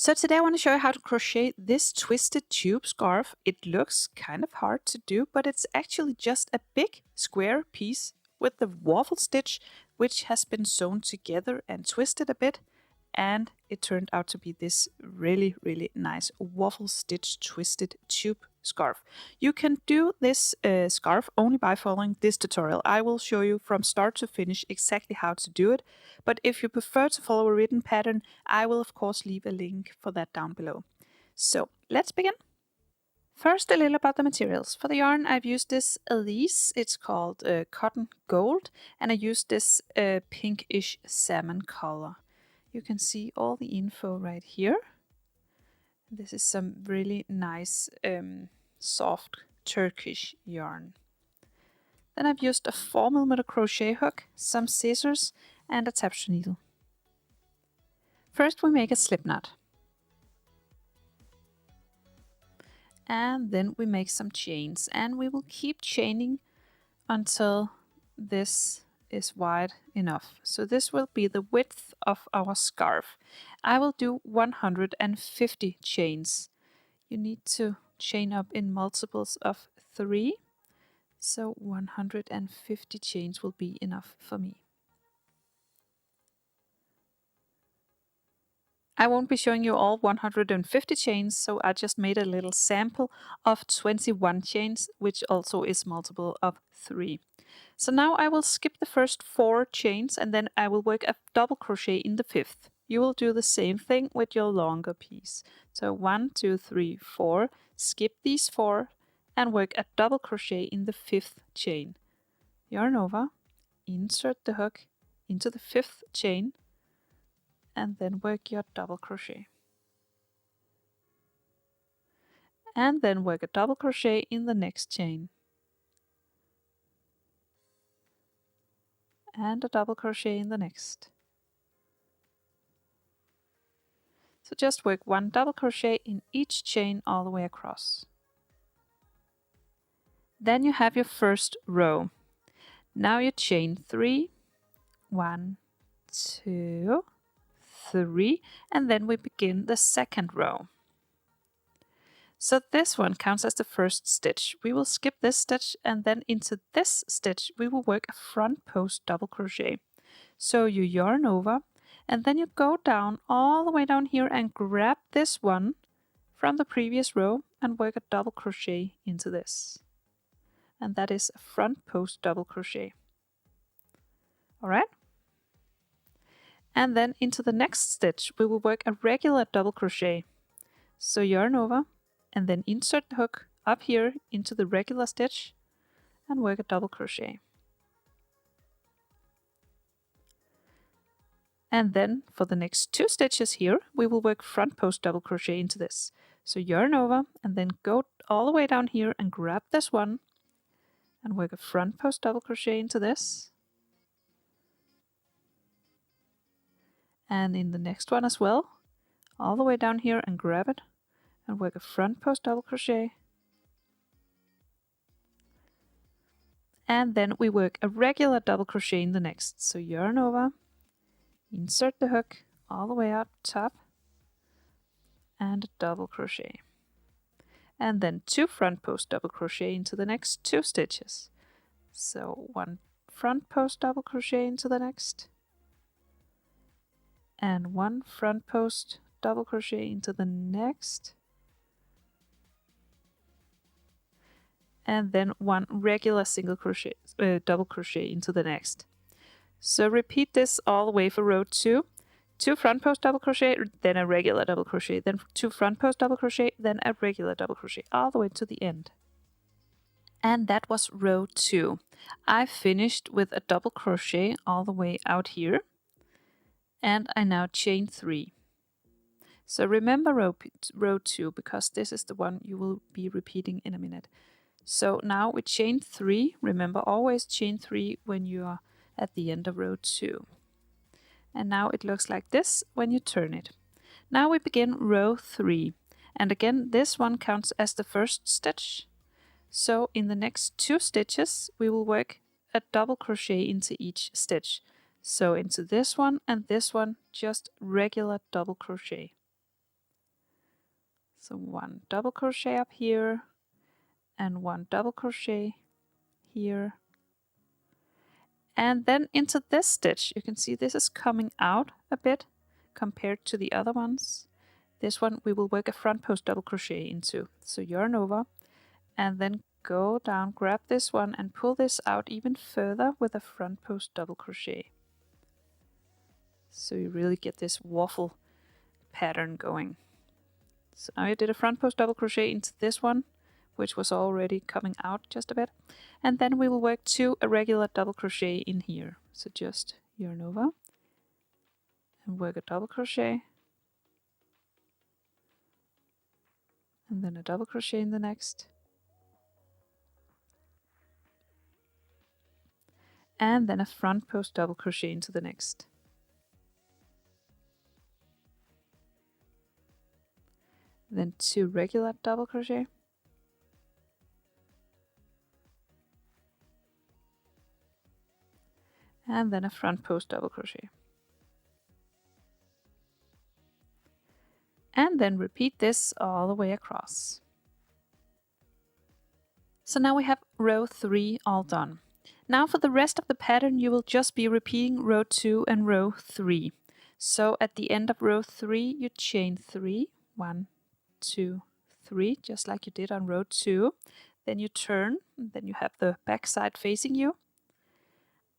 So today I want to show you how to crochet this twisted tube scarf. It looks kind of hard to do, but it's actually just a big square piece with the waffle stitch, which has been sewn together and twisted a bit. And it turned out to be this really, really nice waffle stitch twisted tube scarf. You can do this scarf only by following this tutorial. I will show you from start to finish exactly how to do it. But if you prefer to follow a written pattern, I will of course leave a link for that down below. So let's begin. First, a little about the materials. For the yarn, I've used this Elise. It's called Cotton Gold, and I used this pinkish salmon color. You can see all the info right here. This is some really nice soft Turkish yarn. Then I've used a 4mm crochet hook, some scissors, and a tapestry needle. First we make a slip knot. And then we make some chains, and we will keep chaining until this is wide enough. So this will be the width of our scarf. I will do 150 chains. You need to chain up in multiples of 3. So 150 chains will be enough for me. I won't be showing you all 150 chains, so I just made a little sample of 21 chains, which also is multiple of 3. So now I will skip the first 4 chains and then I will work a double crochet in the 5th. You will do the same thing with your longer piece. So 1, 2, 3, 4, skip these 4 and work a double crochet in the 5th chain. Yarn over, insert the hook into the 5th chain, and then work your double crochet. And then work a double crochet in the next chain. And a double crochet in the next. So just work 1 double crochet in each chain all the way across. Then you have your first row. Now you chain 3, 1, 2, 3, and then we begin the second row. So this one counts as the first stitch. We will skip this stitch, and then into this stitch we will work a front post double crochet. So you yarn over, and then you go down all the way down here and grab this one from the previous row and work a double crochet into this. And that is a front post double crochet. Alright? And then into the next stitch we will work a regular double crochet. So yarn over and then insert the hook up here into the regular stitch and work a double crochet. And then for the next 2 stitches here we will work front post double crochet into this. So yarn over and then go all the way down here and grab this one and work a front post double crochet into this. And in the next one as well, all the way down here and grab it and work a front post double crochet. And then we work a regular double crochet in the next. So yarn over, insert the hook all the way up top and a double crochet. And then 2 front post double crochet into the next 2 stitches. So 1 front post double crochet into the next and 1 front post double crochet into the next, and then 1 regular single crochet double crochet into the next. So repeat this all the way for row 2. 2 front post double crochet, then a regular double crochet, then 2 front post double crochet, then a regular double crochet, all the way to the end. And that was row 2. I finished with a double crochet all the way out here, and I now chain 3. So remember row 2 because this is the one you will be repeating in a minute. So now we chain 3. Remember, always chain 3 when you are at the end of row 2. And now it looks like this when you turn it. Now we begin row 3. And again, this one counts as the first stitch. So in the next 2 stitches, we will work a double crochet into each stitch. So into this one and this one, just regular double crochet. So 1 double crochet up here and 1 double crochet here. And then into this stitch, you can see this is coming out a bit compared to the other ones. This one we will work a front post double crochet into. So yarn over and then go down, grab this one and pull this out even further with a front post double crochet. So you really get this waffle pattern going. So now you did a front post double crochet into this one, which was already coming out just a bit. And then we will work 2 irregular double crochet in here. So just yarn over and work a double crochet. And then a double crochet in the next. And then a front post double crochet into the next. Then 2 regular double crochet. And then a front post double crochet. And then repeat this all the way across. So now we have row 3 all done. Now for the rest of the pattern you will just be repeating row 2 and row 3. So at the end of row 3 you chain 3, 1, 2, 3, just like you did on row 2. Then you turn, and then you have the back side facing you.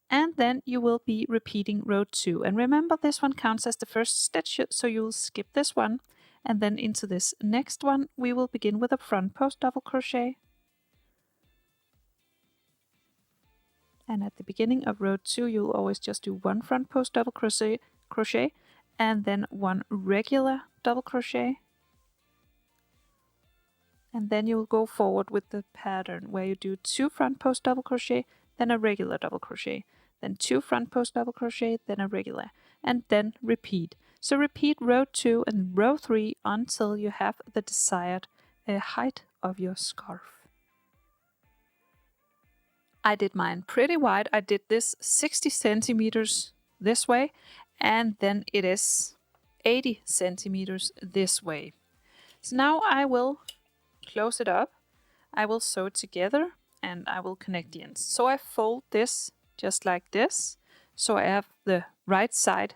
And then you will be repeating row 2. And remember, this one counts as the first stitch, so you'll skip this one. And then into this next one, we will begin with a front post double crochet. And at the beginning of row 2, you'll always just do 1 front post double crochet, and then 1 regular double crochet. And then you'll go forward with the pattern where you do 2 front post double crochet, then a regular double crochet, then 2 front post double crochet, then a regular, and then repeat. So repeat row 2 and row 3 until you have the desired height of your scarf. I did mine pretty wide. I did this 60 centimeters this way, and then it is 80 centimeters this way. So now I will close it up, I will sew it together, and I will connect the ends. So I fold this just like this. So I have the right side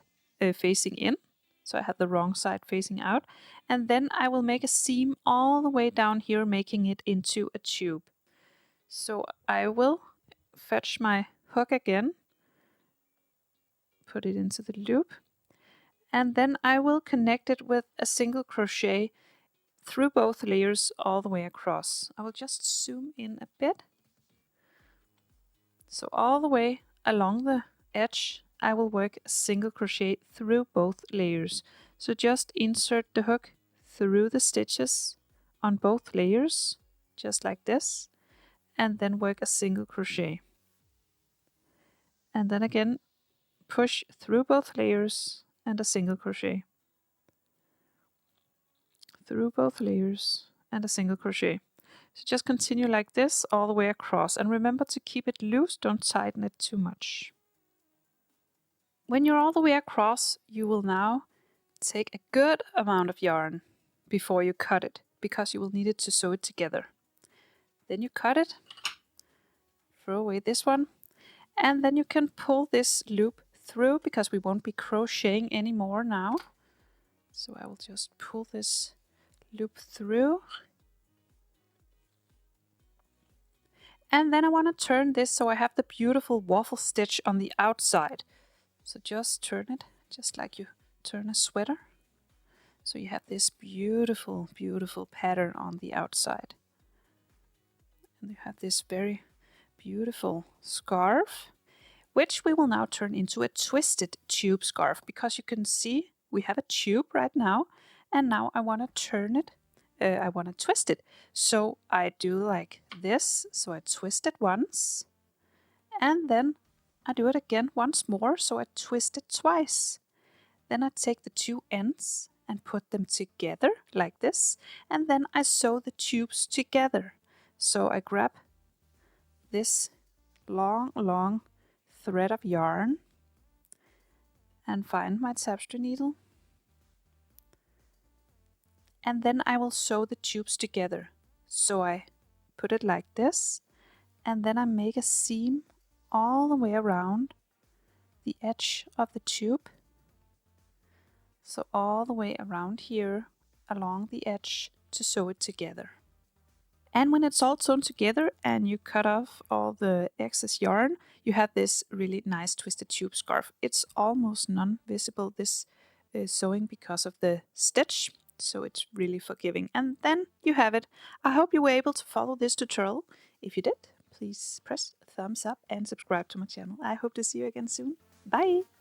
facing in, so I have the wrong side facing out. And then I will make a seam all the way down here, making it into a tube. So I will fetch my hook again, put it into the loop, and then I will connect it with a single crochet through both layers all the way across. I will just zoom in a bit. So all the way along the edge, I will work a single crochet through both layers. So just insert the hook through the stitches on both layers, just like this, and then work a single crochet. And then again, push through both layers and a single crochet. Through both layers and a single crochet. So just continue like this all the way across, and remember to keep it loose, don't tighten it too much. When you're all the way across, you will now take a good amount of yarn before you cut it, because you will need it to sew it together. Then you cut it, throw away this one, and then you can pull this loop through because we won't be crocheting anymore now. So I will just pull this loop through. And then I want to turn this so I have the beautiful waffle stitch on the outside. So just turn it just like you turn a sweater. So you have this beautiful, beautiful pattern on the outside. And you have this very beautiful scarf, which we will now turn into a twisted tube scarf, because you can see we have a tube right now, and now I want to turn it. I want to twist it. So I do like this. So I twist it once, and then I do it again once more. So I twist it twice. Then I take the 2 ends and put them together like this, and then I sew the tubes together. So I grab this long thread of yarn and find my tapestry needle and then I will sew the tubes together. So I put it like this, and then I make a seam all the way around the edge of the tube. So all the way around here along the edge to sew it together. And when it's all sewn together and you cut off all the excess yarn, you have this really nice twisted tube scarf. It's almost non-visible, this sewing, because of the stitch, so it's really forgiving. And then you have it. I hope you were able to follow this tutorial. If you did, please press a thumbs up and subscribe to my channel. I hope to see you again soon. Bye!